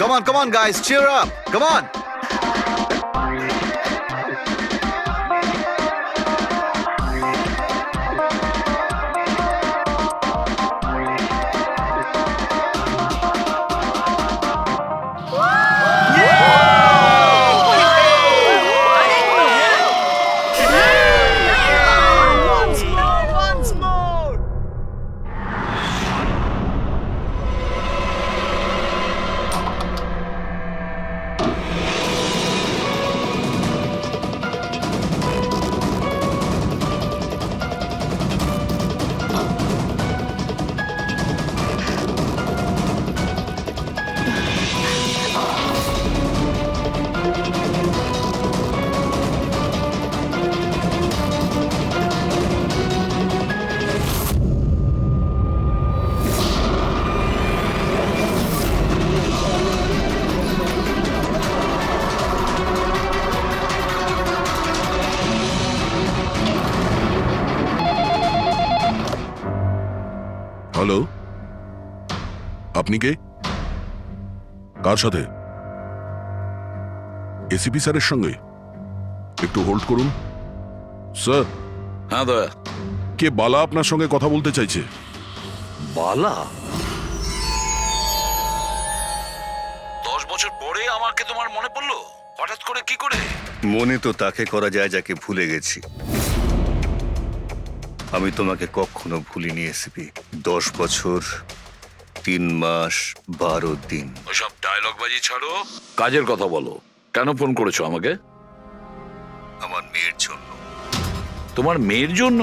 Come on, guys, cheer up. Come on. Once more! Hello, আপনি কে? কার সাথে? ACP স্যারের সঙ্গে? একটু হোল্ড করুন স্যার। হ্যাঁ দয়া। কে বালা আপনার সঙ্গে কথা বলতে চাইছে? বালা? 10 বছর পরে আমাকে তোমার মনে পড়লো হঠাৎ করে, কি করে? মনে তো তাকে করা যায় যাকে ভুলে গেছি। আমি তোমাকে কখনো ভুলিনি এসিপি। 10 বছর 3 মাস 12 দিন। ওইসব ডায়লগ বাজি ছাড়ো, কাজের কথা বলো। কেন ফোন করেছো আমাকে? আমার মেয়ের জন্য। তোমার মেয়ের জন্য?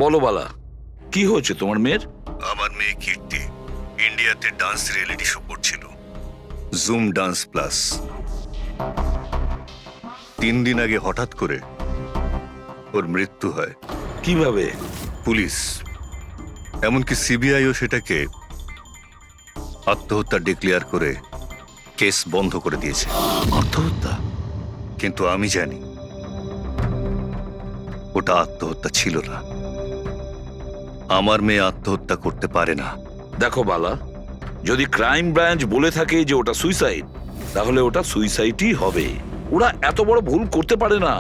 বলো বালা, কি হয়েছে তোমার মেয়ের? আমার মেয়ে কীর্তি ইন্ডিয়াতে ডান্স রিয়েলিটি শো করছিল, জুম ডান্স প্লাস। 3 দিন আগে হঠাৎ করে ওর মৃত্যু হয়। কিভাবে? পুলিশ, এমনকি সিবিআইও সেটাকে আত্মহত্যা ডিক্লেয়ার করে কেস বন্ধ করে দিয়েছে। আত্মহত্যা? কিন্তু আমি জানি ওটা আত্মহত্যা ছিল না। আমার মেয়ে আত্মহত্যা করতে পারে না। দেখো বালা, যদি ক্রাইম ব্রাঞ্চ বলে থাকে যে ওটা সুইসাইড, তাহলে ওটা সুইসাইডই হবে। ওরা এত বড় ভুল করতে পারে না।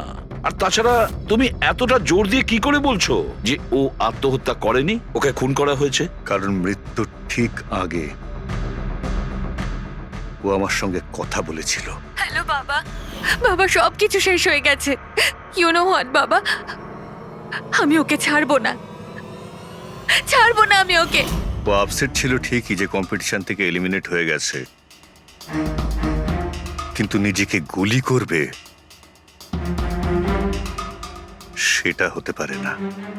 আর তাছাড়া তুমি এতটা জোর দিয়ে কি করে বলছো যে ও আত্মহত্যা করেনি, ওকে খুন করা হয়েছে? কারণ মৃত্যুর ঠিক আগে ও আমার সঙ্গে কথা বলেছিল। হ্যালো বাবা, বাবা সবকিছু শেষ হয়ে গেছে। ইউ নো হোয়াট বাবা, আমি ওকে ছাড়বো না, ছাড়বো না আমি ওকে। ও আপসেট ছিল ঠিকই যে কম্পিটিশন থেকে এলিমিনেট হয়ে গেছে, কিন্তু নিজেকে গুলি করবে সেটা হতে পারে না।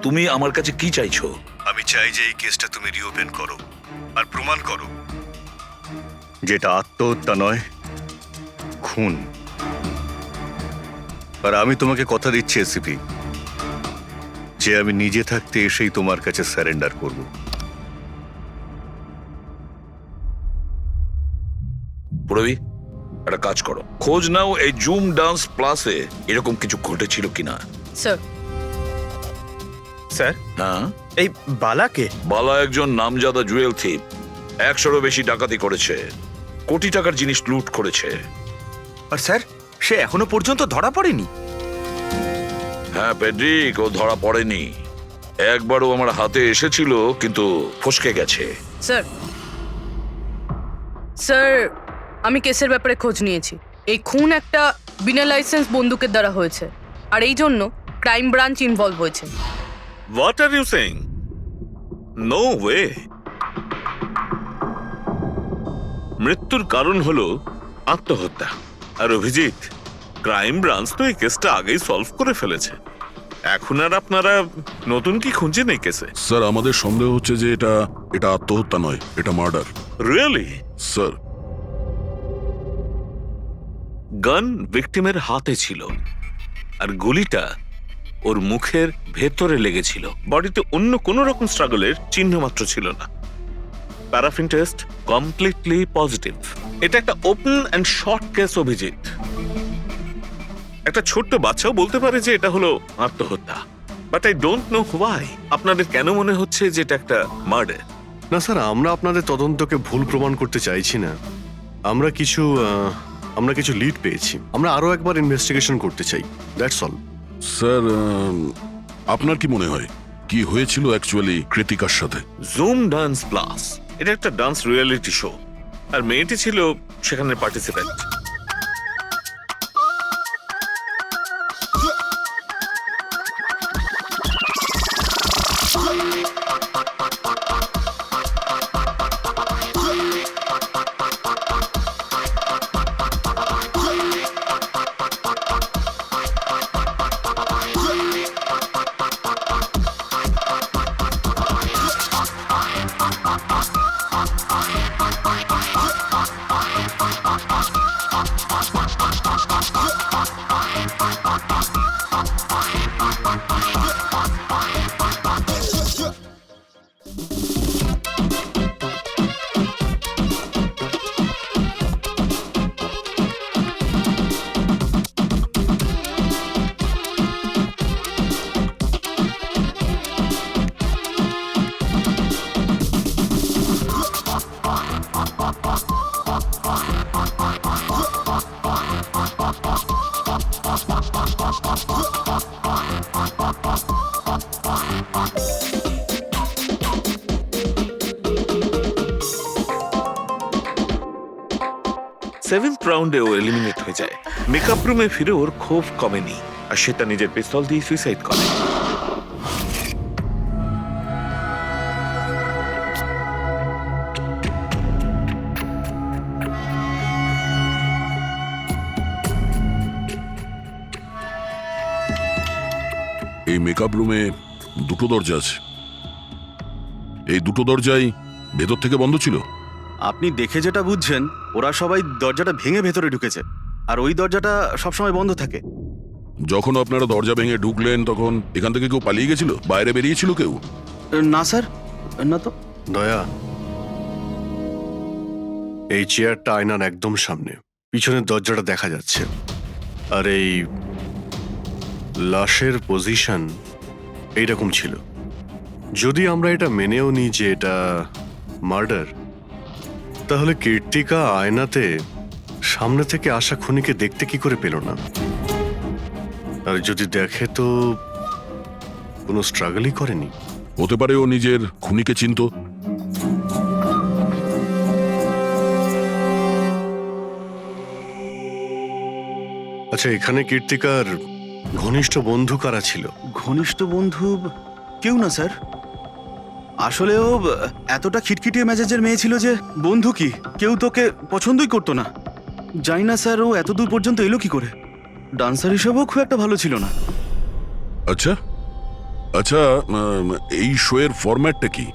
তুমি আমার কাছে কি চাইছো? আমি চাই যে এই কেসটা তুমি রিওপেন করো আর প্রমাণ করো যেটা আত্মহত্যা নয়, খুন। আর আমি তোমাকে কথা দিচ্ছি এসিপি, যে আমি নিজে থাকতে এসেই তোমার কাছে সারেন্ডার করব। পুরবি, একটা কাজ করো, খোঁজ নাও এই জুম ডান্স প্লাসে এরকম কিছু ঘটেছিল কিনা। স্যার। স্যার, হ্যাঁ, এই বালাকে? বালা একজন নামজাদা জুয়েল থিপ। 100-এরও বেশি ডাকাতি করেছে, কোটি টাকার জিনিস লুট করেছে। আর স্যার, সে এখনো পর্যন্ত ধরা পড়েনি? হ্যাঁ পেড্রিক, ও ধরা পড়েনি। একবারও আমার হাতে এসেছিল, কিন্তু ফসকে গেছে। স্যার, স্যার, আমি কেসের ব্যাপারে খোঁজ নিয়েছি। এই খুন একটা বিনা লাইসেন্স বন্দুকের দ্বারা হয়েছে, আর এই জন্য ক্রাইম ব্রাঞ্চ ইনভলভ হয়েছে। What are you saying? No way. মৃত্যুর কারণ হলো আত্মহত্যা। আর অভিজিৎ, ক্রাইম ব্রাঞ্চ তো এই কেসটা আগেই সলভ করে ফেলেছে। এখন আর আপনারা নতুন কি খুঁজছেন এই কেসে? স্যার, আমাদের সন্দেহ হচ্ছে যে এটা আত্মহত্যা নয়, এটা মার্ডার। রিয়েলি? স্যার, গান ভিকটিমের হাতে ছিল, আর গুলিটা ওর মুখের ভেতরে লেগেছিল। বডিতে অন্য কোনো রকম স্ট্রাগলের চিহ্ন মাত্র ছিল না। Paraffin test completely positive. এটা একটা open and short case Abhijit. একটা ছোট্ট বাচ্চাও বলতে পারে যে এটা হলো আত্মহত্যা। But I don't know why আপনাদের কেন মনে হচ্ছে যে এটা একটা মার্ডার। না স্যার, আমরা আপনাদের তদন্তকে ভুল প্রমাণ করতে চাইছি না। আমরা কিছু লিড পেয়েছি, আমরা আরো একবার ইনভেস্টিগেশন করতে চাই, দ্যাটস অল। স্যার, আপনার কি মনে হয় কি হয়েছিল অ্যাকচুয়ালি কৃতিকার সাথে? জুম ডান্স প্লাস এটা একটা ডান্স রিয়েলিটি শো, আর মেয়েটি ছিল সেখানের পার্টিসিপেন্ট। সেভেন্থ রাউন্ডে ও এলিমিনেট হয়ে যায়। মেকআপ রুমে ফিরে ওর ক্ষোভ কমেনি, আর সে তার নিজের পিস্তল দিয়ে সুইসাইড করে। এই মেকআপ রুমে দুটো দরজা আছে, এই দুটো দরজাই ভেতর থেকে বন্ধ ছিল। আপনি দেখে যেটা বুঝছেন, ওরা সবাই দরজাটা ভেঙে ভেতরে ঢুকেছে, আর ওই দরজাটা সবসময় বন্ধ থাকে। যখন আপনারা দরজা ভেঙে ঢুকলেন তখন এখান থেকে কেউ পালিয়ে গেছিল, বাইরে বেরিয়েছিল কেউ? না স্যার, না তো। দয়া, এই চেয়ারটা আয়নার একদম সামনে, পিছনের দরজাটা দেখা যাচ্ছে, আর এই লাশের পজিশন এইরকম ছিল। যদি আমরা এটা মেনেও নিই যে এটা মার্ডার, তাহলে কীর্তিকা আয়নাতে সামনে থেকে আসা খুনিকে দেখতে কি করে পেল না? আর যদি দেখে তো কোনো স্ট্রাগলই করেনি। হতে পারে ও নিজের খুনিকে চিনতো। আচ্ছা, এখানে কীর্তিকার ঘনিষ্ঠ বন্ধু কারা ছিল? ঘনিষ্ঠ বন্ধু কেউ না স্যার। আসলে ও এতটা খিটখিটিয়ে মেজাজের মেয়ে ছিল যে বন্ধু কি, কেউ তোকে পছন্দই করতো না। জানি না স্যার, ও এত দূর পর্যন্ত এলো কি করে। ডান্সার হিসেবেও খুব একটা ভালো ছিল না। আচ্ছা আচ্ছা, এই শোয়ের ফরম্যাটটা কি?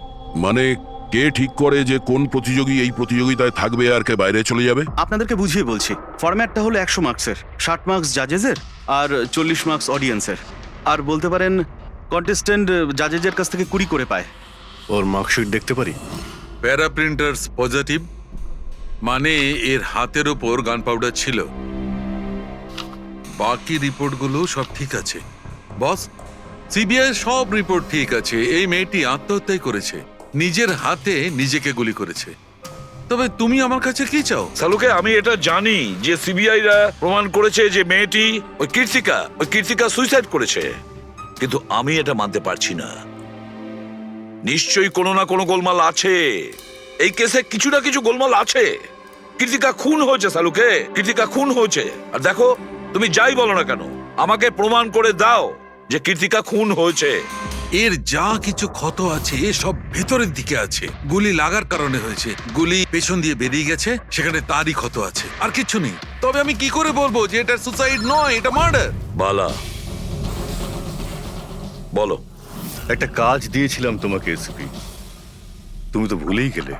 মানে কে ঠিক করে যে কোন প্রতিযোগী এই প্রতিযোগিতায় থাকবে আর কে বাইরে চলে যাবে? আপনাদেরকে বুঝিয়ে বলছি। ফরম্যাটটা হলো 100 মার্কসের, 60 মার্কস জাজেসের আর 40 মার্কস অডিয়েন্সের। আর বলতে পারেন কন্টেস্টেন্ট জাজেসের কাছ থেকে 20 করে পায়। ওর মার্কশিট দেখতে পারি? প্যারা প্রিন্টার্স পজিটিভ, মানে এর হাতের ওপর গান পাউডার ছিল। বাকি রিপোর্টগুলো সব ঠিক আছে বস। সিবিআই সব রিপোর্ট ঠিক আছে। এই মেয়েটি আত্মহত্যাই করেছে, নিজের হাতে নিজেকে গুলি করেছে। তবে তুমি আমার কাছে কি চাও? সালুকে, আমি এটা জানি যে সিবিআইরা প্রমাণ করেছে যে মেয়েটি ওই কীর্তিকা সুইসাইড করেছে, কিন্তু আমি এটা মানতে পারছি না। নিশ্চয়ই কোনো না কোনো গোলমাল আছে এই কেসে, কিছু না কিছু গোলমাল আছে। কীর্তিকা খুন হয়েছে সালুকে, কীর্তিকা খুন হয়েছে। আর দেখো, তুমি যাই বলো না কেন, আমাকে প্রমাণ করে দাও যে কীর্তিকা খুন হয়েছে। এর যা কিছু ক্ষত আছে সব ভেতরের দিকে আছে, গুলি লাগার কারণে হয়েছে। গুলি পেছন দিয়ে বেরিয়ে গেছে, সেখানে তারই ক্ষত আছে, আর কিছু নেই। তবে আমি কি করে বলবো যে এটা সুসাইড নয়, এটা মার্ডার? বালা, বলো। একটা কাজ দিয়েছিলাম তোমাকে এসপি, তুমি তো ভুলেই গেলে,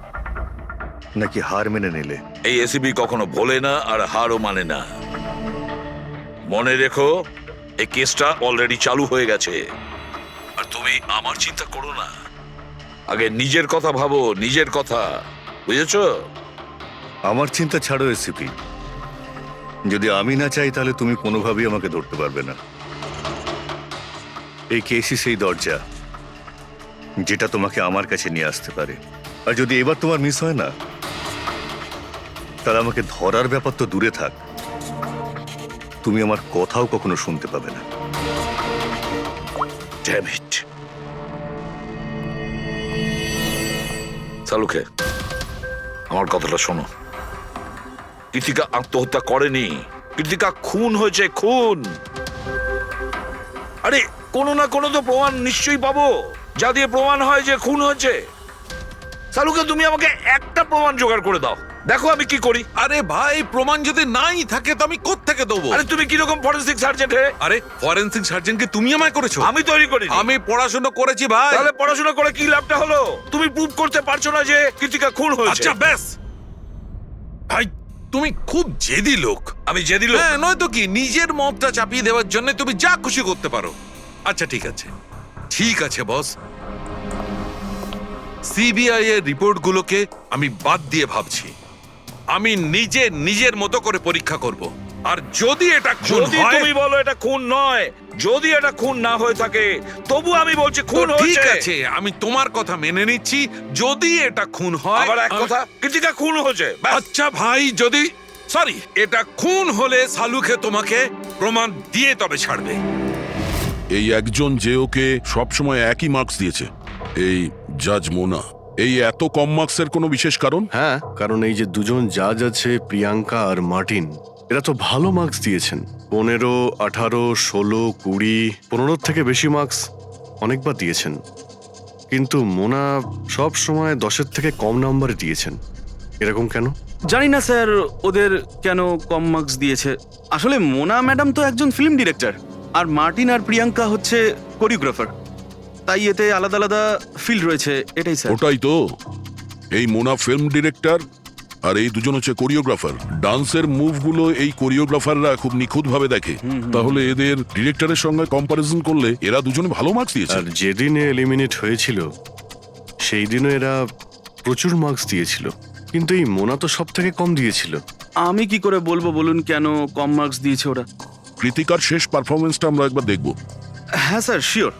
নাকি হার মেনে নিলে? এই এসিবি কখনো ভোলে না আর হারও মানে না। মনে রেখো, এই কেসটা অলরেডি চালু হয়ে গেছে, আর তুমি আমার চিন্তা করো না। আগে নিজের কথা ভাবো, নিজের কথা, বুঝেছো? আমার চিন্তা ছাড়ো এসিপি, যদি আমি না চাই তাহলে তুমি কোনোভাবেই আমাকে ধরতে পারবে না। এই কেসই সেই দরজা যেটা তোমাকে আমার কাছে নিয়ে আসতে পারে। আর যদি এবার তোমার মিস হয় না, তাহলে আমাকে ধরার ব্যাপার তো দূরে থাক, তুমি আমার কথাও কখনো শুনতে পাবে না। Damn it. সালুকে, আমার কথাটা শোনো। কৃতিকা আত্মহত্যা করেনি, কৃতিকা খুন হয়েছে, খুন। আরে কোনো না কোনো তো প্রমাণ নিশ্চয়ই পাবো, যা দিয়ে প্রমাণ হয় যে খুন হয়েছে। সালুকে, তুমি আমাকে একটা প্রমাণ জোগাড় করে দাও, দেখো আমি কি করি। আরে ভাই, প্রমাণ যদি নাই থাকে তো আমি কোত্থেকে দেবো? আরে তুমি কিরকম ফরেন্সিক সার্জেন্ট হে? আরে ফরেনসিক সার্জনকে তুমি আমায় করেছো? আমি তৈরি করি। আমি পড়াশোনা করেছি ভাই। তাহলে পড়াশোনা করে কি লাভটা হলো? তুমি প্রুভ করতে পারছো না যে কৃতিকা খুন হয়েছে। আচ্ছা ব্যাস ভাই, তুমি খুব জেদি লোক। আমি জেদি লোক? হ্যাঁ, নয়তো কি, নিজের মতটা চাপিয়ে দেওয়ার জন্য তুমি যা খুশি করতে পারো। আচ্ছা ঠিক আছে, ঠিক আছে বস, সিবিআই এর রিপোর্টগুলোকে আমি বাদ দিয়ে ভাবছি। আমি নিজে নিজের মতো করে পরীক্ষা করব, আর যদি এটা খুন যদি হয়, তুমি বলো এটা খুন নয়, যদি এটা খুন না হয়ে থাকে, তবু আমি বলছি তো খুন ঠিক হয়েছে। আছে, আমি তোমার কথা মেনে নিচ্ছি। যদি এটা খুন হয়, আবার এক কথা, কৃতিকা খুন হয়েছে, ব্যাস। আচ্ছা ভাই, যদি সরি এটা খুন হলে সালুকে তোমাকে প্রমাণ দিয়ে তবে ছাড়বে। এই একজন যে ওকে সবসময় একই মার্কস দিয়েছে, এই জাজ মোনা, এই এত কম মার্কসের কোনো বিশেষ কারণ? হ্যাঁ, কারণ এই যে দুজন জাজ আছে, প্রিয়াঙ্কা আর মার্টিন, এরা তো ভালো মার্কস দিয়েছেন। 15, 18, 16, 20, 15 থেকে বেশি মার্কস অনেকবার দিয়েছেন। কিন্তু মোনা সব সময় 10-এর থেকে কম নাম্বারে দিয়েছেন। এরকম কেন? জানি না স্যার ওদের কেন কম মার্কস দিয়েছে। আসলে মোনা ম্যাডাম তো একজন ফিল্ম ডিরেক্টর, আর মার্টিন আর প্রিয়াঙ্কা হচ্ছে কোরিওগ্রাফার, তাই এতে আলাদা আলাদা ফিল্ড রয়েছে, এটাই স্যার। ওটাই তো, এই মোনা ফিল্ম ডিরেক্টর আর এই দুজন হচ্ছে কোরিওগ্রাফার। ডান্সের মুভগুলো এই কোরিওগ্রাফাররা খুব নিখুঁতভাবে দেখে। তাহলে এদের ডিরেক্টরের সঙ্গে কম্পারিজন করলে এরা দুজনে ভালো মার্কস দিয়েছে। আর যেদিন এলিমিনেট হয়েছিল সেই দিনও এরা প্রচুর মার্কস দিয়েছিল, কিন্তু এই মোনা তো সব থেকে কম দিয়েছিল। আমি কি করে বলবো বলুন কেন কম মার্কস দিয়েছে ওরা? কৃতিকার শেষ পারফরমেন্সটা আমরা একবার দেখব। হ্যাঁ স্যার, শিওর।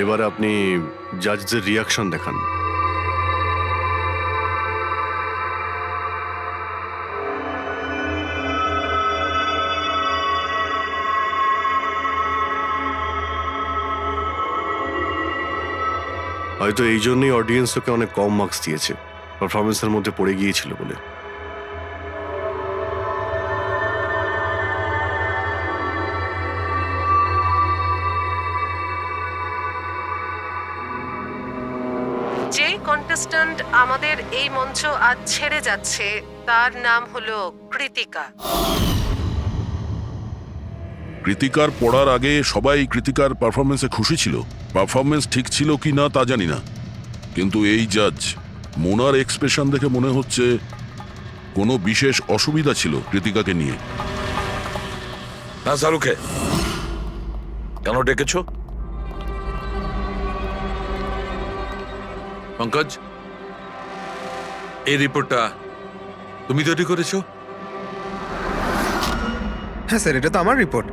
এবার আপনি জাজদের রিয়াকশন দেখান। হয়তো এই জন্যই অডিয়েন্স ওকে অনেক কম মার্কস দিয়েছে, পারফরমেন্সের মধ্যে পড়ে গিয়েছিল বলে। যে কন্টেস্ট্যান্ট আমাদের এই মঞ্চ আজ ছেড়ে যাচ্ছে তার নাম হলো কৃতিকা। কৃতিকার পড়ার আগে সবাই কৃতিকার পারফরমেন্সে খুশি ছিল। পারফরমেন্স ঠিক ছিল কি না তা জানি না, কিন্তু এই জাজ মোনার এক্সপ্রেশন দেখে মনে হচ্ছে কোনো বিশেষ অসুবিধা ছিল কৃতিকাকে নিয়ে। হ্যাঁ সালুকে, কেন ডেকেছো? পঙ্কজ, এই রিপোর্টটা তুমি তৈরি করেছো? হ্যাঁ স্যার, এটা তো আমার রিপোর্ট।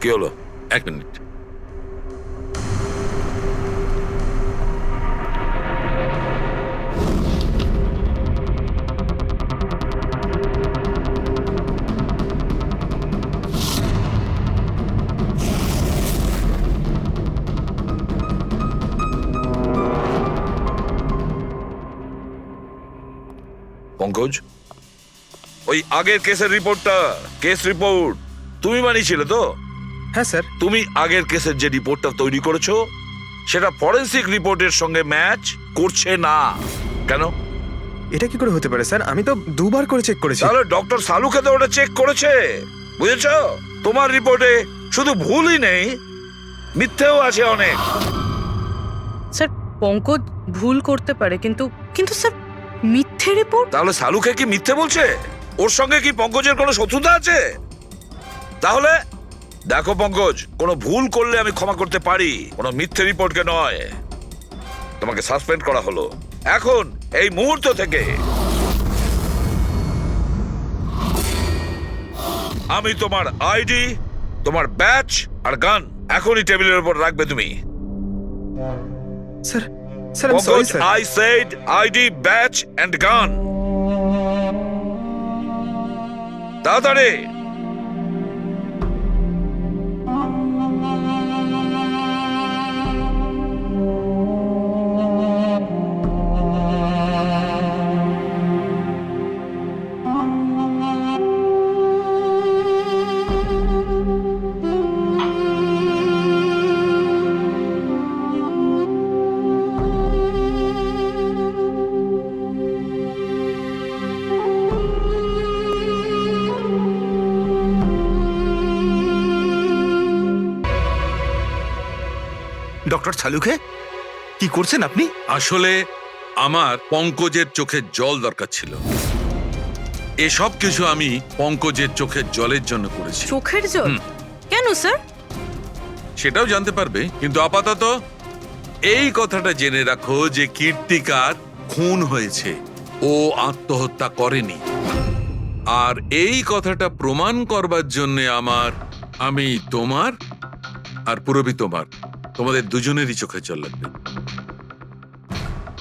কি হলো? এক মিনিট। পঙ্কজ, ওই আগের কেসের রিপোর্টটা, কেস রিপোর্ট তুমি বানিয়েছিলে তো? হ্যাঁ স্যার। তুমি আগের কেসের যে রিপোর্টটা তৈরি করেছো সেটা ফরেনসিক রিপোর্টের সঙ্গে ম্যাচ করছে না কেন? এটা কি করে হতে পারে স্যার? আমি তো দুবার করে চেক করেছি। তাহলে ডক্টর সালুকে তো ওটা চেক করেছে, বুঝেছো? তোমার রিপোর্টে শুধু ভুলই নেই, মিথ্যেও আছে অনেক। স্যার, পঙ্কজ ভুল করতে পারে, কিন্তু কিন্তু স্যার মিথ্যে রিপোর্ট? তাহলে সালুকে কি মিথ্যে বলছে? ওর সঙ্গে কি পঙ্কজের কোনো শত্রুতা আছে? তাহলে দেখো পঙ্কজ, কোনো ভুল করলে আমি ক্ষমা করতে পারি, কোনো মিথ্যে রিপোর্টকে নয়। তোমাকে সাসপেন্ড করা হলো, এখন এই মুহূর্ত থেকে আমি তোমার আইডি, তোমার ব্যাচ আর গান এখনই টেবিলের উপর রাখবে তুমি। স্যার স্যার আমি sorry sir. I said ID, badge and gun. তাড়াতাড়ি। ডক্টর ছালুকে কি করছেন আপনি? আসলে আমার পঙ্কজের চোখের জল দরকার ছিল। এসব কিছু আমি পঙ্কজের চোখের জলের জন্য করেছি। চোখের জল? কেন স্যার? সেটাও জানতে পারবে, কিন্তু আপাতত এই কথাটা জেনে রাখো যে কীর্তিকার খুন হয়েছে, ও আত্মহত্যা করেনি। আর এই কথাটা প্রমাণ করবার জন্য আমি তোমার আর পুরবি তোমাদের দুজনেরই চোখের জল লাগবে।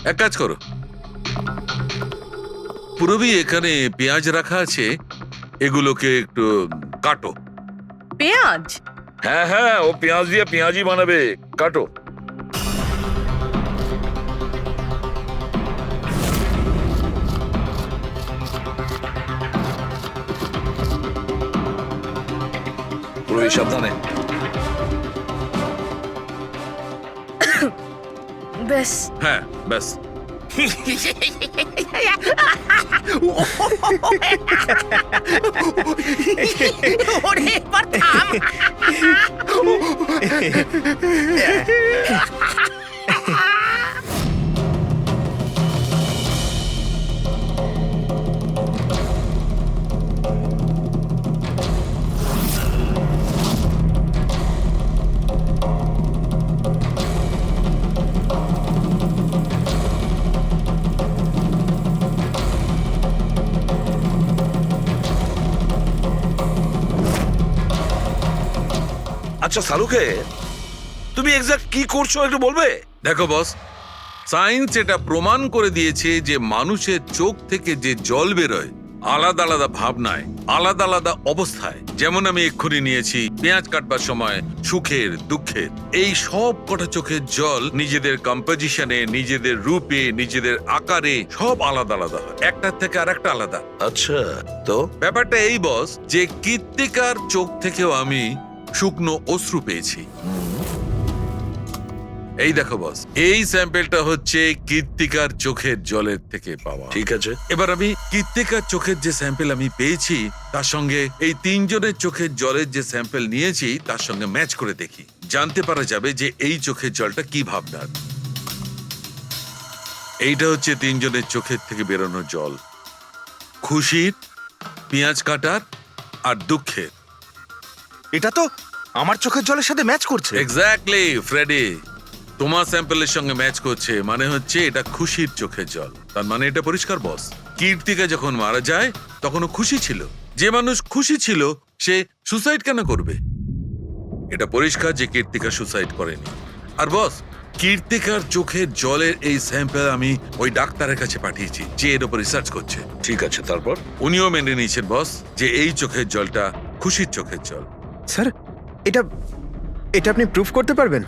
এক কাজ করো, পুরবি এখানে পেঁয়াজ রাখা আছে, এগুলোকে একটু কাটো। পেঁয়াজ? হ্যাঁ হ্যাঁ, ও পেঁয়াজ দিয়ে পেঁয়াজি বানাবে, কাটো। পুরবি সাবধানে। ব্যাস। হ্যাঁ ব্যাস। আচ্ছা সালুকে, তুমি এক্সাক্ট কি করছো একটু বলবে? দেখো বস, সায়েন্স এটা প্রমাণ করে দিয়েছে যে মানুষের চোখ থেকে যে জল বেরোয় আলাদা আলাদা ভাবনায়, আলাদা আলাদা অবস্থায়। যেমন আমি এক্ষুনি নিয়েছি পেঁয়াজ কাটবার সময় সুখের, দুঃখের, এই সব কটা চোখের জল নিজেদের কম্পোজিশনে, নিজেদের রূপে, নিজেদের আকারে সব আলাদা আলাদা হয়, একটার থেকে আর একটা আলাদা। আচ্ছা, তো ব্যাপারটা এই বস যে কীর্তিকার চোখ থেকেও আমি শুকনো অশ্রু পেয়েছি। এই দেখো বস, এই স্যাম্পেলটা হচ্ছে কীর্তিকার চোখের জলের থেকে পাওয়া। ঠিক আছে, এবার আমি কীর্তিকার চোখের যে স্যাম্পেল আমি পেয়েছি তার সঙ্গে এই তিনজনের চোখের জলের যে স্যাম্পেল নিয়েছি তার সঙ্গে ম্যাচ করে দেখি, জানতে পারা যাবে যে এই চোখের জলটা কি ভাবনার। এইটা হচ্ছে তিনজনের চোখের থেকে বেরোনো জল, খুশির, পেঁয়াজ কাটার আর দুঃখের। এটা তো আমার চোখের জলের সাথে ম্যাচ করছে। এক্স্যাক্টলি ফ্রেডি, তোমার স্যাম্পলের সঙ্গে ম্যাচ করছে, মানে হচ্ছে এটা খুশির চোখের জল। তার মানে এটা পরিষ্কার বস, কীর্তিকা যখন মারা যায় তখন ও খুশি ছিল। যে মানুষ খুশি ছিল সে সুসাইড কেন করবে? এটা পরিষ্কার যে কীর্তিকা সুসাইড করেনি। আর বস, কীর্তিকার চোখের জলের এই স্যাম্পল আমি ওই ডাক্তারের কাছে পাঠিয়েছি যে এর উপর রিসার্চ করছে। ঠিক আছে, তারপর? উনিও মেনে নিয়েছেন বস যে এই চোখের জলটা খুশির চোখের জল। স্যার এটা আপনি প্রুফ করতে পারবেন?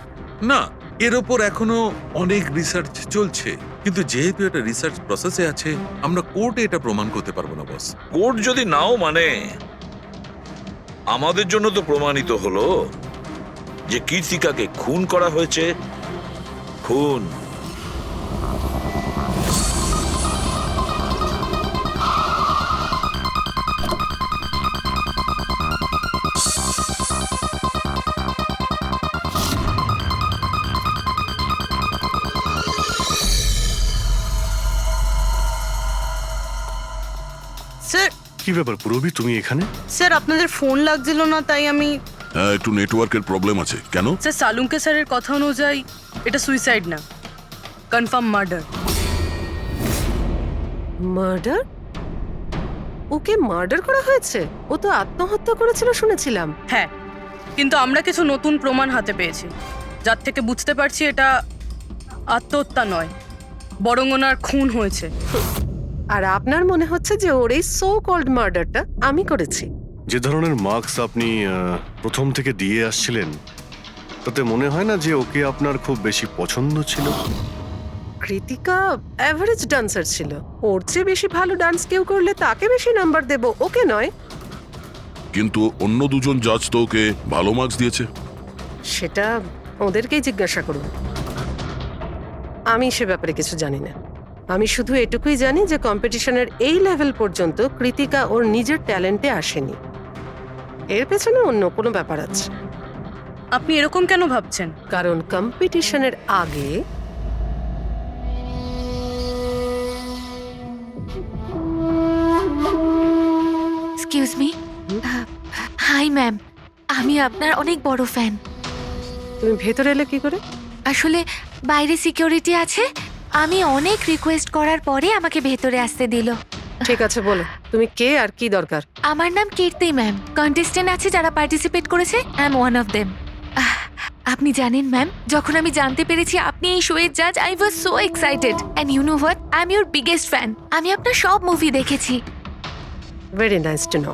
না, এর ওপর এখনো অনেক রিসার্চ চলছে, কিন্তু যেহেতু এটা রিসার্চ প্রসেসে আছে আমরা কোর্টে এটা প্রমাণ করতে পারবো না বস। কোর্ট যদি নাও মানে, আমাদের জন্য তো প্রমাণিত হলো যে কীর্তিকাকে খুন করা হয়েছে। খুন। স্যার, কি ব্যাপার পুরবি, তুমি এখানে? স্যার আপনাদের ফোন লাগছিল না তাই আমি। হ্যাঁ, একটু নেটওয়ার্কের প্রবলেম আছে। কেন? স্যার সালুঙ্কে স্যারের কথা অনুযায়ী এটা সুইসাইড না, কনফার্ম মার্ডার। মার্ডার? ওকে মার্ডার করা হয়েছে? ও তো আত্মহত্যা করেছিল শুনেছিলাম। হ্যাঁ, কিন্তু আমরা কিছু নতুন প্রমাণ হাতে পেয়েছি, যার থেকে বুঝতে পারছি এটা আত্মহত্যা নয়, বরং ওনার খুন হয়েছে। আর আপনার মনে হচ্ছে যে ওর এই সো কল্ড মার্ডারটা আমি করেছি? যে ধরনের মার্কস আপনি প্রথম থেকে দিয়ে আসছিলেন, তাতে মনে হয় না যে ওকে আপনার খুব বেশি পছন্দ ছিল। কৃতিকা অ্যাভারেজ ডান্সার ছিল। ওর চেয়ে বেশি ভালো ডান্স কেউ করলে তাকে বেশি নাম্বার দেব, ওকে নয়। কিন্তু অন্য দুজন জাজ তো ওকে ভালো মার্কস দিয়েছে। সেটা ওদেরকেই জিজ্ঞাসা করুন, আমি সে ব্যাপারে কিছু জানি না। আমি শুধু এটুকুই জানি যে কম্পিটিশনের এই লেভেল পর্যন্ত কৃতিকা ওর নিজের ট্যালেন্টে আসেনি। এর পেছনে অন্য কোনো ব্যাপার আছে। আপনি এরকম কেন ভাবছেন? কারণ কম্পিটিশনের আগে এক্সকিউজ মি। হাই ম্যাম, আমি আপনার অনেক বড় ফ্যান। তুমি ভেতরে এলে কি করে? আসলে বাইরে সিকিউরিটি আছে, আমি অনেক রিকোয়েস্ট করার পরে আমাকে ভেতরে আসতে দিল। ঠিক আছে, বলো তুমি কে আর কি দরকার। আমার নাম কীর্তি ম্যাম। কন্টেস্টেন্ট আছে যারা পার্টিসিপেট করেছে, I am one of them. আপনি জানেন ম্যাম, যখন আমি জানতে পেরেছি আপনি এই শো এর জাজ, I was so excited. And you know what, I am your biggest fan. আমি আপনার সব মুভি দেখেছি। Very nice to know.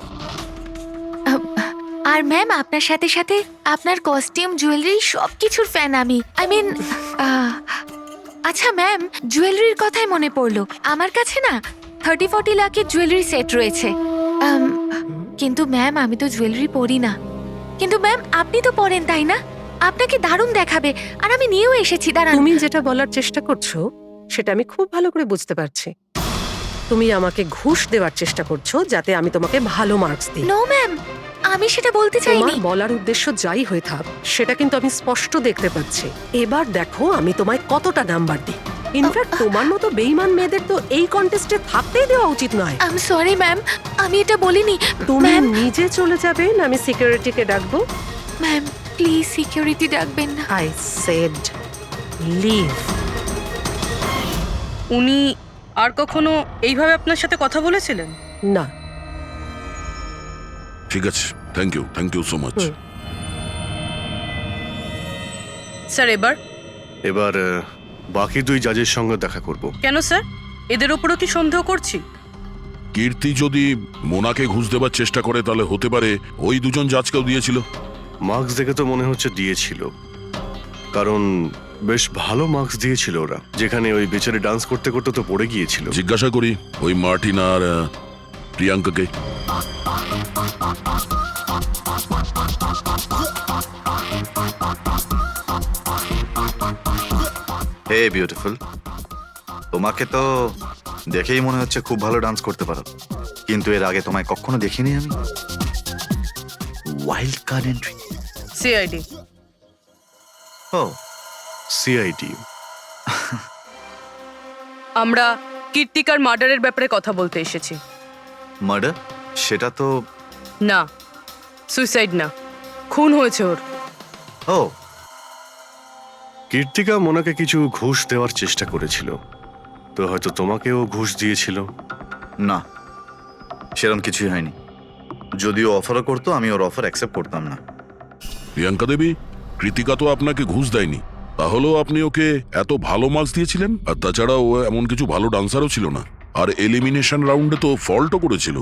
আর ম্যাম, আপনার সাথে সাথে আপনার কস্টিউম, জুয়েলারি সব কিছুর ফ্যান আমি। আই মিন, আচ্ছা ম্যাম, জুয়েলারির কথাই মনে পড়লো। আমার কাছে না 30-40 লাখের জুয়েলারি সেট রয়েছে। কিন্তু ম্যাম, আমি তো জুয়েলারি পরি না। কিন্তু ম্যাম, আপনি তো পরেন, তাই না? আপনাকে দারুণ দেখাবে। আর আমি নিয়েও এসেছি। দাঁড়ান। তুমি যেটা বলার চেষ্টা করছো সেটা আমি খুব ভালো করে বুঝতে পারছি। তুমি আমাকে ঘুষ দেওয়ার চেষ্টা করছো যাতে আমি তোমাকে ভালো মার্কস দিই। নো ম্যাম, আমি সেটা বলতে চাইনি। তোমার বলার উদ্দেশ্য যাই হয়ে থাক, সেটা কিন্তু আমি স্পষ্ট দেখতে পাচ্ছি। এবার দেখো আমি তোমায় কতটা নাম্বার দিই। ইনফ্যাক্ট তোমার মতো বেঈমান মেয়েদের তো এই কন্টেস্টে থাকতেই দেওয়া উচিত নয়। আই এম সরি ম্যাম, আমি এটা বলিনি। তুমি ম্যাম, নিজে চলে যাবে না আমি সিকিউরিটিকে ডাকবো? ম্যাম প্লিজ সিকিউরিটি ডাকবেন না। I said leave. উনি আর কখনো এইভাবে আপনার সাথে কথা বলেছিলেন? না। ঠিক আছে, thank you so much. Sir, এবার বাকি দুই জাজের সঙ্গে দেখা করব। কেন স্যার? এদের ওপরও কি সন্দেহ করছি? কীর্তি যদি মোনাকে ঘুষ দেবার চেষ্টা করে, তাহলে হতে পারে ওই দুজন জাজকেও দিয়েছিল। মার্কস দেখে তো মনে হচ্ছে দিয়েছিল, কারণ বেশ ভালো মার্কস দিয়েছিল ওরা। যেখানে ওই বেচারে ডান্স করতে করতে তো পড়ে গিয়েছিল। জিজ্ঞাসা করি ওই মার্টিন আর প্রিয়াঙ্কাকে। হে বিউটিফুল, তোমাকে তো দেখেই মনে হচ্ছে খুব ভালো ডান্স করতে পারো, কিন্তু এর আগে তোমায় কখনো দেখিনি আমি। Wild card entry. সিআইডি। ও, সিআইডি। আমরা কীর্তিকার মার্ডারের ব্যাপারে কথা বলতে এসেছি। মার্ডার? সেটা তো না, সুইসাইড না, খুন হয়েছে ওর। ও, কীর্তিকা মোনাকে কিছু ঘুষ দেওয়ার চেষ্টা করেছিল, তো হয়তো তোমাকেও ঘুষ দিয়েছিল। না, সেরকম কিছুই হয়নি। যদিও অফারও করতো, আমি ওর অফার অ্যাকসেপ্ট করতাম না। প্রিয়াঙ্কা দেবী, কৃতিকা তো আপনাকে ঘুষ দেয়নি, তাহলেও আপনি ওকে এত ভালো মার্কস দিয়েছিলেন। আর তাছাড়া ও এমন কিছু ভালো ডান্সারও ছিল না। আর এলিমিনেশন রাউন্ডে তো ফল্টও করেছিল,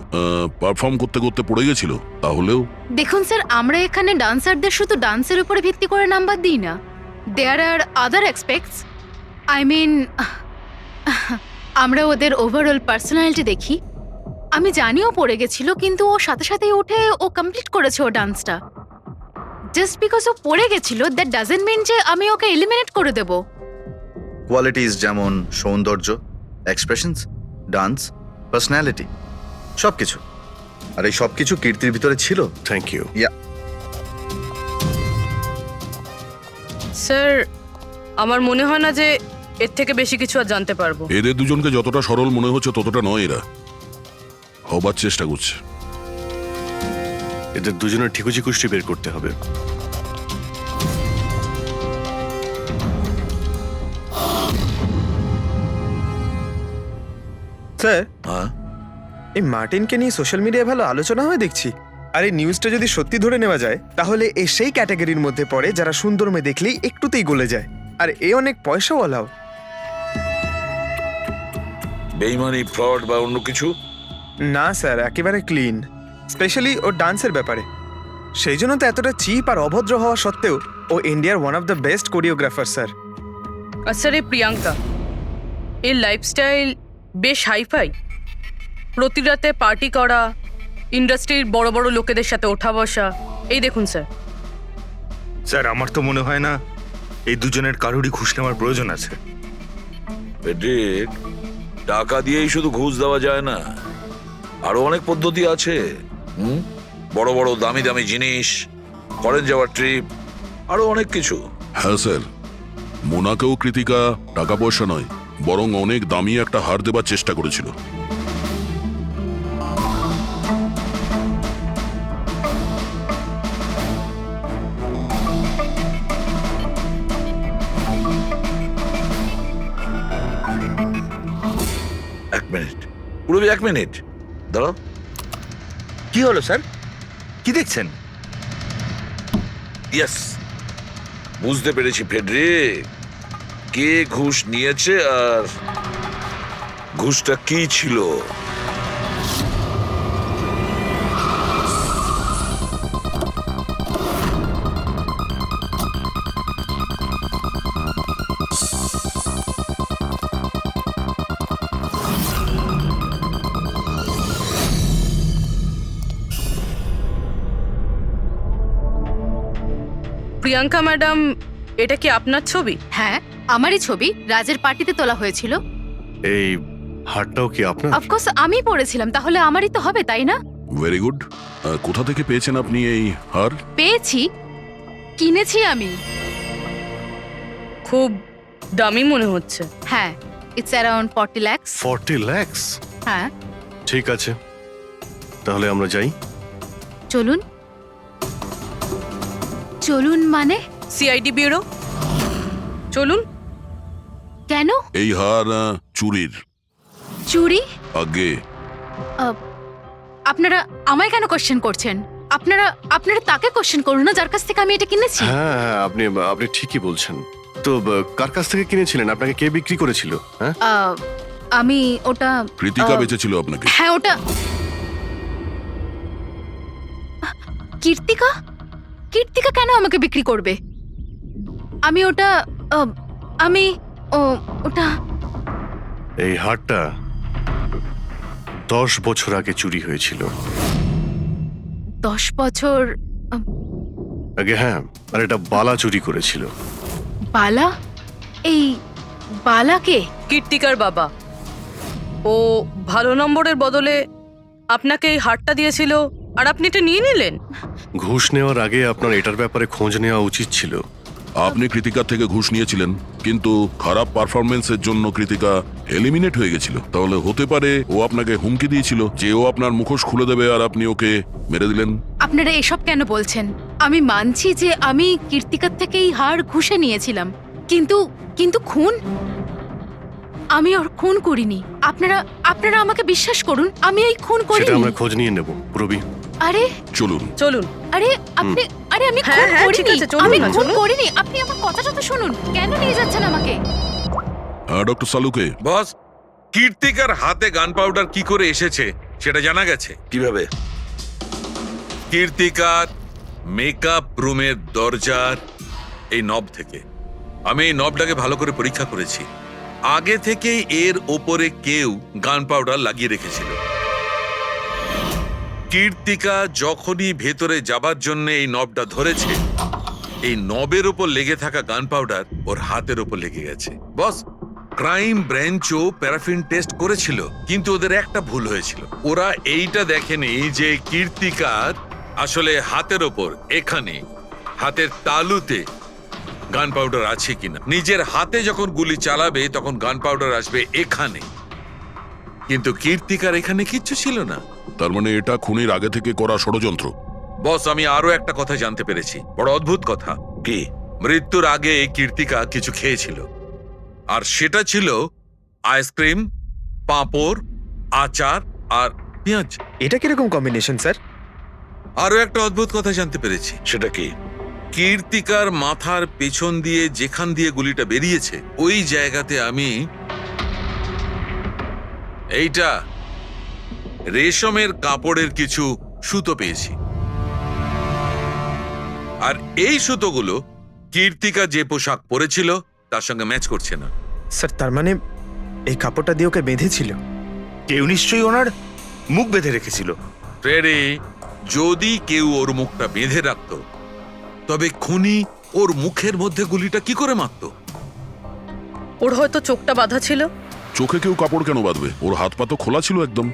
পারফর্ম করতে করতে পড়ে গেছিল। তাহলেও দেখুন স্যার, আমরা এখানে ডান্সারদের শুধু ডান্সের উপরে ভিত্তি করে নাম্বার দিই না। দেয়ার আর আদার এক্সপেক্টস। আই মিন, আমরা ওদের ওভারঅল পার্সোনালিটি দেখি। আমি জানিও পড়ে গেছিল, কিন্তু ও সাথে সাথেই উঠে ও কমপ্লিট করেছে ও ডান্সটা। জাস্ট বিকজ ও পড়ে গেছিল, দ্যাট ডাজন্ট মিন যে আমি ওকে এলিমিনেট করে দেব। কোয়ালিটিস যেমন সৌন্দর্য, এক্সপ্রেশনস, ডান্স, পার্সোনালিটি, সবকিছু। আর এই সবকিছু কীর্তির ভিতরে ছিল। Thank you. স্যার, আমার মনে হয় না যে এর থেকে বেশি কিছু আর জানতে পারবো। এদের দুজনকে যতটা সরল মনে হচ্ছে ততটা নয়। এরা হবার চেষ্টা করছে। এদের দুজনের ঠিকুজি কুষ্টি বের করতে হবে। স্যার, হ্যাঁ এই মার্টিনকে নিয়ে সোশ্যাল মিডিয়ায় ভালো আলোচনা হয় দেখছি। আর এই নিউজটা যদি সত্যি ধরে নেওয়া যায় তাহলে এ সেই ক্যাটাগরির মধ্যে পড়ে যারা সুন্দর মেয়ে দেখলেই একটুতেই গলে যায়। আর এ অনেক পয়সাওয়ালাও। বেইমানি, ফ্রড বা অন্য কিছু? না স্যার, একেবারে ক্লিন, স্পেশালি ওর ডান্সের ব্যাপারে। সেই জন্য তো এতটা চিপ আর অভদ্র হওয়া সত্ত্বেও ও ইন্ডিয়ার one of the best choreographer sir. আর স্যার এই প্রিয়াঙ্কা, এর লাইফস্টাইল বেশ হাইফাই। প্রতি রাতে পার্টি করা, ইন্ডাস্ট্রির বড় বড় লোকেদের সাথে ওঠা বসা। এই দেখুন স্যার। স্যার, আমার তো মনে হয় না এই দুজনের কারোরই ঘুষ নেওয়ার প্রয়োজন আছে। পেড্রিক, টাকা দিয়েই শুধু ঘুষ দেওয়া যায় না, আরো অনেক পদ্ধতি আছে। বড় বড় দামি দামি জিনিস, ফরেন যাওয়ার ট্রিপ, আরো অনেক কিছু। হ্যাঁ স্যার, মোনাকেও কৃতিকা টাকা পয়সা নয় বরং অনেক দামি একটা হার দেবার চেষ্টা করেছিল। এক মিনিট, পুরবি, এক মিনিট দাঁড়াও। কি হলো স্যার? কি দেখছেন? ইয়েস, বুঝতে পেরেছি ফেডরিক, কে ঘুষ নিয়েছে আর ঘুষটা কি ছিল। প্রিয়াঙ্কা ম্যাডাম, এটা কি আপনার ছবি? হ্যাঁ, আমারই ছবি, রাজের পার্টিতে তোলা হয়েছিল। এই হারটাও কি আপনার? অফকোর্স আমি পড়েছিলাম, তাহলে আমারই তো হবে, তাই না? Very good. কোথা থেকে পেয়েছেন আপনি এই হার? পেয়েছি, কিনেছি আমি। খুব দামি মনে হচ্ছে। হ্যাঁ, ইটস অ্যারাউন্ড 40 লাখ। 40 লাখ? হ্যাঁ। ঠিক আছে, তাহলে আমরা যাই। চলুন। চলুন মানে? সিআইডি ব্যুরো চলুন। কেন? এই হার চুরির। চুরি? আগে আপনারা আমায় কেন কোশ্চেন করছেন? আপনারা আপনারা তাকে কোশ্চেন করুন না যার কাছ থেকে আমি এটা কিনেছি। হ্যাঁ হ্যাঁ, আপনি আপনি ঠিকই বলছেন। তো কার কাছ থেকে কিনেছিলেন? আপনাকে কে বিক্রি করেছিল? হ্যাঁ, আমি ওটা কৃতিকা বেচেছিল আপনাকে। হ্যাঁ, ওটা কীর্তিকা। কীর্তিকা কেন আমাকে বিক্রি করবে? আমি ওটা আমি ওটা এই হারটা 10 বছর আগে চুরি হয়েছিল। 10 বছর আগে? হ্যাঁ, আর এটা বালা চুরি করেছিল। বালা? এই বালাকে? কীর্তিকার বাবা। ও ভালো নম্বরের বদলে আপনাকে এই হারটা দিয়েছিল আর আপনি এটা নিয়ে নিলেন। ঘুষ নেওয়ার আগে আপনার এটার ব্যাপারে খোঁজ নেওয়া উচিত ছিল। আপনি কৃতিকার থেকে ঘুষ নিয়েছিলেন, কিন্তু খারাপ পারফরমেন্সের জন্য কৃতিকা এলিমিনেট হয়ে গেছিল। তাহলে হতে পারে ও আপনাকে হুমকি দিয়েছিল যে ও আপনার মুখোশ খুলে দেবে আর আপনি ওকে মেরে দিলেন। আপনারা এসব কেন বলছেন? আমি মানছি যে আমি কীর্তিকার থেকে এই হার ঘুষে নিয়েছিলাম, কিন্তু কিন্তু খুন? আমি ওর খুন করিনি। আপনারা আপনারা আমাকে বিশ্বাস করুন, আমি এই খুন সেটা করিনি। আমরা খোঁজ নিয়ে নেব। পুরবি, আরে চলুন। চলুন। আরে আপনি আরে আমি হ্যাঁ, খুন হ্যাঁ, ঠিক করিনি। আছে, চলুন আমি না, খুন চলুন। করিনি। আপনি আমার কথাটা তো শুনুন। কেন নিয়ে যাচ্ছেন আমাকে? হ্যাঁ ডক্টর সালুকে। বস, কীর্তিকার হাতে গান পাউডার কি করে এসেছে সেটা জানা গেছে। কিভাবে? কীর্তিকার মেকআপ রুমের দরজার এই নব থেকে। আমি এই নবটাকে ভালো করে পরীক্ষা করেছি। আগে থেকেই এর ওপরে কেউ গান পাউডার লাগিয়ে রেখেছিল। কীর্তিকা যখনই ভেতরে যাবার জন্য এই নবটা ধরেছে, এই নবের ওপর লেগে থাকা গান পাউডার ওর হাতের ওপর লেগে গেছে। বস, ক্রাইম ব্রাঞ্চও প্যারাফিন টেস্ট করেছিল, কিন্তু ওদের একটা ভুল হয়েছিল। ওরা এইটা দেখেনি যে কীর্তিকার আসলে হাতের ওপর, এখানে হাতের তালুতে গান পাউডার আছে কিনা। নিজের হাতে যখন গুলি চালাবে তখন গান পাউডার আসবে এখানে, কিন্তু কীর্তিকার এখানে কিচ্ছু ছিল না। তার মানে এটা খুনের আগে থেকে করা ষড়যন্ত্র। বস, আমি আরো একটা কথা জানতে পেরেছি, বড় অদ্ভুত কথা। কি? মৃত্যুর আগে কীর্তিকা কিছু খেয়েছিল, আর সেটা ছিল আইসক্রিম, পাঁপড় আচার আর পেঁয়াজ। এটা কিরকম কম্বিনেশন স্যার? আরো একটা অদ্ভুত কথা জানতে পেরেছি। সেটা কি? কীর্তিকার মাথার পেছন দিয়ে যেখান দিয়ে গুলিটা বেরিয়েছে ওই জায়গাতে আমি এইটা রেশমের কাপড়ের কিছু সুতো পেয়েছি। আর এই সুতোগুলো কীর্তিকা যে পোশাক পরেছিল তার সঙ্গে ম্যাচ করছে না। স্যার তার মানে এই কাপড়টা দিয়ে ওকে বেঁধেছিল? কেউ নিশ্চয়ই ওনার মুখ বেঁধে রেখেছিল। ফ্রেডি, যদি কেউ ওর মুখটা বেঁধে রাখত তবে খুনি ওর মুখের মধ্যে গুলিটা কি করে মারত? ওর হয়তো চোখটা বাঁধা ছিল। চোখে কেউ কাপড় কেন বাঁধবে? ওর হাত পা তো খোলা ছিল একদম,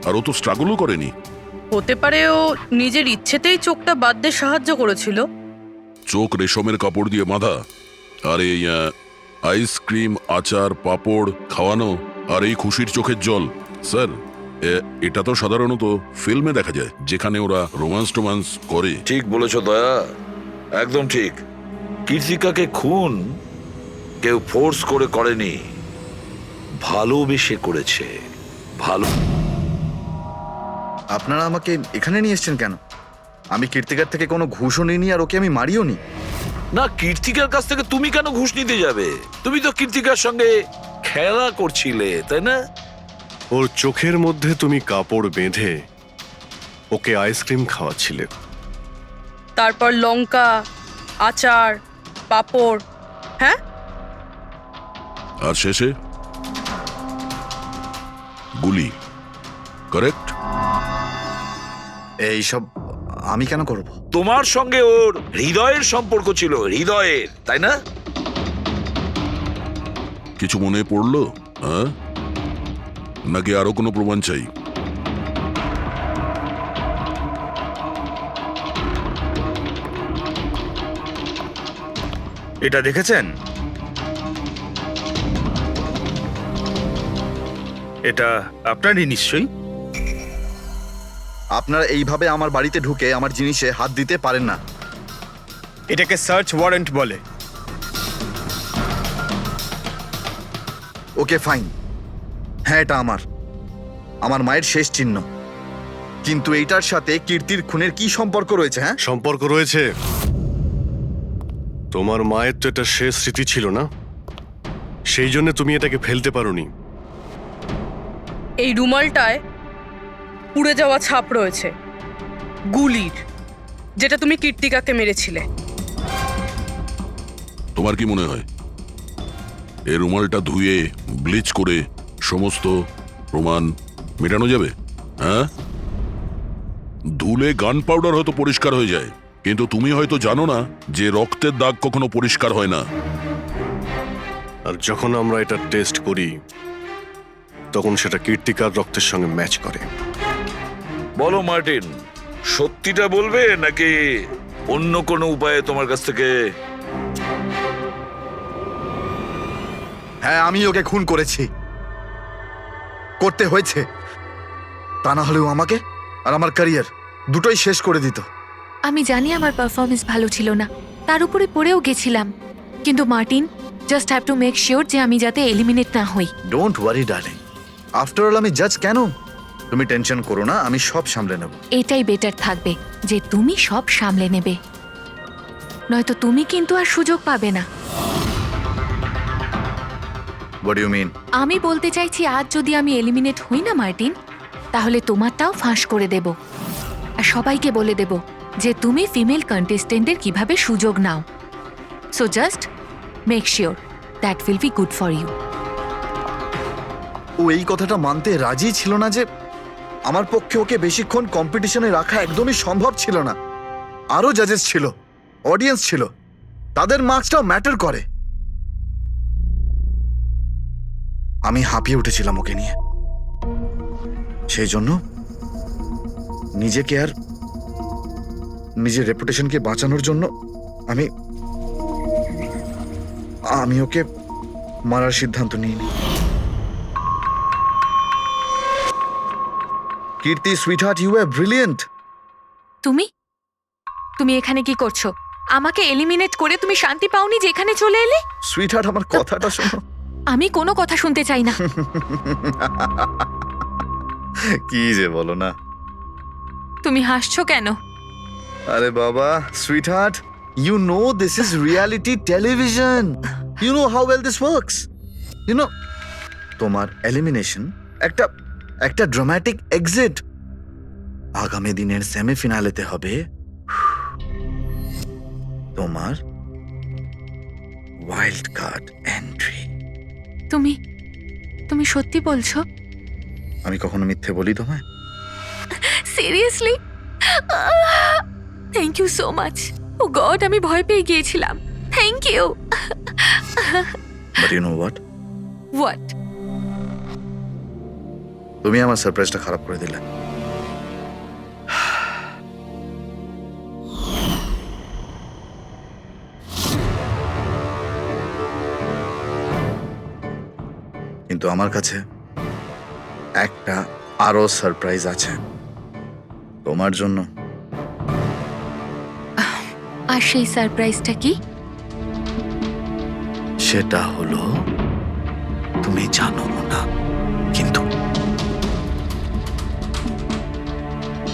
আর ও তো স্ট্রাগলও করেনি। হতে পারে ও নিজের ইচ্ছেতেই চোখটা বাঁধতে সাহায্য করেছিল। চোখ রেশমের কাপড় দিয়ে বাঁধা, আর এই আইসক্রিম, আচার, পাঁপড় খাওয়ানো, আর এই খুশির চোখের জল। স্যার, এটা তো সাধারণত ফিল্মে দেখা যায়, যেখানে ওরা রোমান্স করে। ঠিক বলেছো দয়া, একদম ঠিক। কীর্তিকাকে খুন কেউ ফোর্স করে করেনি, ভালোবেসে করেছে। ভালো। আপনারা আমাকে এখানে নিয়ে এসেছেন কেন? আমি কীর্তিকার থেকে কোনো ঘুষও নিইনি, আর ওকে আমি মারিও নি। না, কীর্তিকার কাছ থেকে তুমি কেন ঘুষ নিতে যাবে? তুমি তো কীর্তিকার সঙ্গে খেলা করছিলে, তাই না? ওর চোখের মধ্যে তুমি কাপড় বেঁধে ওকে আইসক্রিম খাওয়াচ্ছিলে। তারপর লঙ্কা, আচার, পাঁপড়। হ্যাঁ, আর শেষে গুলি। কারেক্ট? এইসব আমি কেন করব? তোমার সঙ্গে ওর হৃদয়ের সম্পর্ক ছিল, হৃদয়ের, তাই না? কিছু মনে পড়লো? হ্যাঁ, নাকি আরো কোনো প্রমাণ চাই? এটা দেখেছেন? এটা আপনারই নিশ্চয়ই। আপনারা এইভাবে আমার বাড়িতে ঢুকে আমার জিনিসে হাত দিতে পারেন না। এটাকে সার্চ ওয়ারেন্ট বলে। ওকে ফাইন, হ্যাঁ এটা আমার মায়ের শেষ চিহ্ন। কিন্তু এইটার সাথে কীর্তির খুনের কি সম্পর্ক রয়েছে? হ্যাঁ, সম্পর্ক রয়েছে। তোমার মায়ের তো এটা শেষ স্মৃতি ছিল না, সেই জন্য তুমি এটাকে ফেলতে পারোনি। এই রুমালটায় পুড়ে যাওয়া ছাপ রয়েছে গুলির, যেটা তুমি কীর্তিকাকে মেরেছিলে। তোমার কি মনে হয় এই রুমালটা ধুয়ে ব্লিচ করে সমস্ত প্রমাণ মেটানো যাবে? হ্যাঁ, ধুলে গান পাউডার হয়তো পরিষ্কার হয়ে যায়, কিন্তু তুমি হয়তো জানো না যে রক্তের দাগ কখনো পরিষ্কার হয় না। আর যখন আমরা এটা টেস্ট করি তখন সেটা কীর্তিকার রক্তের সঙ্গে ম্যাচ করে। বলো মার্টিন, সত্যিটা বলবে নাকি অন্য কোনো উপায়ে তোমার কাছ থেকে? হ্যাঁ আমি ওকে খুন করেছি, করতে হয়েছে। তা না হলেও আমাকে আর আমার ক্যারিয়ার দুটোই শেষ করে দিত। আমি জানি আমার পারফরমেন্স ভালো ছিল না, তার উপরে পড়েও গেছিলাম, কিন্তু Martin, just have to make sure যে আমি যাতে এলিমিনেট না হই। Don't worry darling, after all আমি জাজ কেন? তুমি টেনশন করো না, আমি সব সামলে নেব। এটাই বেটার থাকবে যে তুমি সব সামলে নেবে, নয়তো তুমি কিন্তু আর সুযোগ পাবে না। What you mean? আমি বলতে চাইছি, আজ যদি আমি এলিমিনেট হই না মার্টিন, তাহলে তোমারটাও ফাঁস করে দেব, আর সবাইকে বলে দেব যে তুমি ফিমেল কন্টেস্টেন্টের কিভাবে সুযোগ নাও। So just make sure that will be good for you. ও এই কথাটা মানতে রাজি ছিল না যে আমার পক্ষে ওকে বেশিক্ষণ কম্পিটিশনে রাখা একদমই সম্ভব ছিল না। আরো জাজেস ছিল, অডিয়েন্স ছিল, তাদের মার্কসটাও ম্যাটার করে। আমি হাঁপিয়ে উঠেছিলাম ওকে নিয়ে, সেই জন্য নিজেকে আর নিজের রেপুটেশনকে বাঁচানোর জন্য আমি ওকে মারার সিদ্ধান্ত নিইনি। কীর্তি সুইটহার্ট, ইউ আর ব্রিলিয়েন্ট। তুমি এখানে কি করছো? আমাকে এলিমিনেট করে তুমি শান্তি পাওনি যে এখানে চলে এলে? সুইটহার্ট, আমার কথাটা শোনো। আমি কোনো কথা শুনতে চাই না। কি যে বলো না। তুমি হাসছো কেন? আরে বাবা, sweet heart, you know this is reality television. You know how well this works. You know, তোমার এলিমিনেশন একটা ড্রামাটিক এক্সিট আগামী দিনের সেমিফিনালেতে হবে তোমার ওয়াইল্ড কার্ড এন্ট্রি। তুমি সত্যি বলছো? আমি কখনো মিথ্যে বলি তোমায়? Seriously? Thank you so much. Oh god, আমি ভয় পেয়ে গিয়েছিলাম। Thank you. But you know what? What? তুমি আমার সারপ্রাইজটা খারাপ করে দিলে। কিন্তু আমার কাছে একটা আরো সারপ্রাইজ আছে তোমার জন্য। আর সেই সারপ্রাইজটা কি? সেটা হলো তুমি জানো না, কিন্তু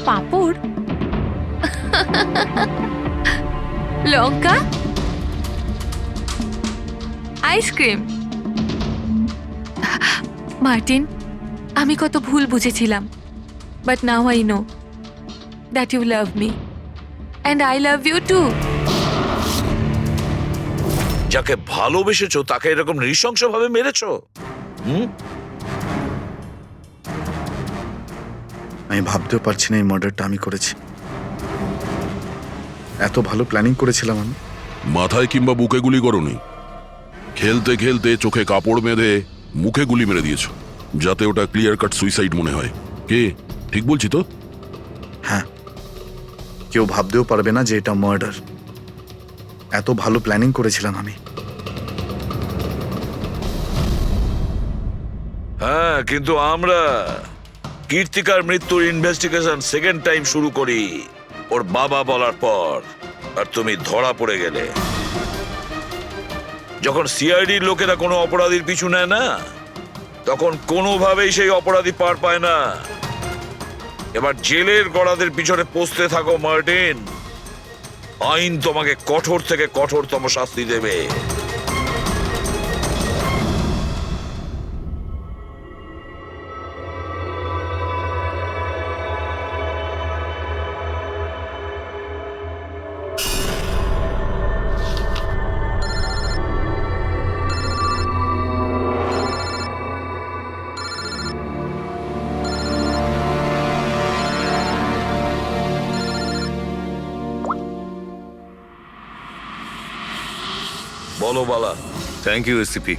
পাঁপড়, লঙ্কা, আইসক্রিম। মার্টিন, আমি কত ভুল বুঝেছিলাম, but now I know that you love me and I love you too. যাকে ভালোবেসেছো তাকে এরকম নৃশংসভাবে মেরেছো? আমি ভাবতেও পারছি না এই মার্ডারটা আমি করেছি। এত ভালো প্ল্যানিং করেছিলাম আমি। মাথায় কিংবা বুকে গুলি করনি, খেলতে খেলতে চোখে কাপড় বেঁধে মুখে গুলি মেরে দিয়েছো, যাতে ওটা ক্লিয়ার কাট সুইসাইড মনে হয়। কে ঠিক বলছি তো? হ্যাঁ, কেউ ভাবতেও পারবে না যে এটা মার্ডার। এত ভালো প্ল্যানিং করেছিলাম আমি। হ্যাঁ, কিন্তু আমরা কীর্তিকার মৃত্যুর ইনভেস্টিগেশন সেকেন্ড টাইম শুরু করি ওর বাবা বলার পর, আর তুমি ধরা পড়ে গেলে। যখন সিআইডির লোকেরা কোনো অপরাধীর পিছু নেয় না, তখন কোনোভাবেই সেই অপরাধী পার পায় না। এবার জেলের গড়াদের পিছনে পৌঁছতে থাকো মার্টিন। আইন তোমাকে কঠোর থেকে কঠোরতম শাস্তি দেবে। বলো বালা। থ্যাংক ইউ এসিপি,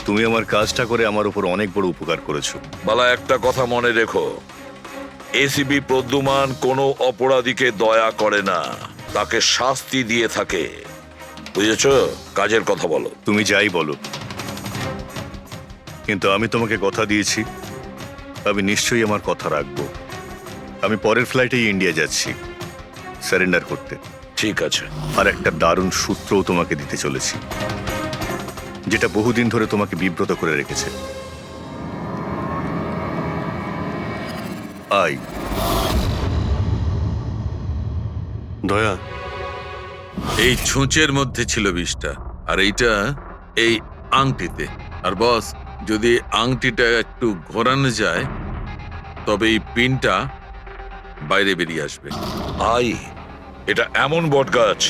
তুমি আমার কাজটা করে আমার উপর অনেক বড় উপকার করেছো। বালা, একটা কথা মনে রেখো, এসিবি প্রদ্যুমান কোনো অপরাধীকে দয়া করে না, তাকে শাস্তি দিয়ে থাকে। বুঝেছ? কাজের কথা বলো। তুমি যাই বলো, কিন্তু আমি তোমাকে কথা দিয়েছি, আমি নিশ্চয়ই আমার কথা রাখবো। আমি পরের ফ্লাইটেই ইন্ডিয়া যাচ্ছি সারেন্ডার করতে। ঠিক আছে। আর একটা দারুণ সূত্রও তোমাকে দিতে চলেছি, যেটা বহুদিন ধরে তোমাকে বিব্রত করে রেখেছে। আই দয়া, এই ছুঁচের মধ্যে ছিল বিষটা, আর এইটা এই আংটিতে। আর বস, যদি আংটিটা একটু ঘোরানো যায় তবে এই পিনটা বাইরে বেরিয়ে আসবে। আই, এটা এমন বটগাছ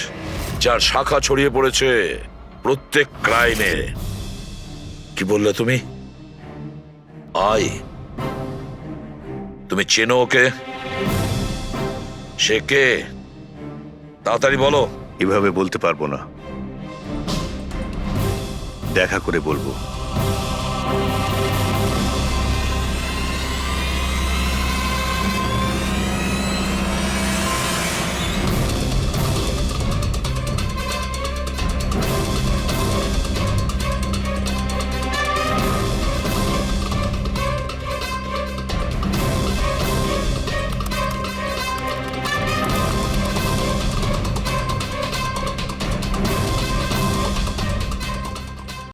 যার শাখা ছড়িয়ে পড়েছে প্রত্যেক ক্রাইমে। কি বললে তুমি? আই, তুমি চেনো ওকে? সে কে? তাড়াতাড়ি বলো। এভাবে বলতে পারবো না, দেখা করে বলবো।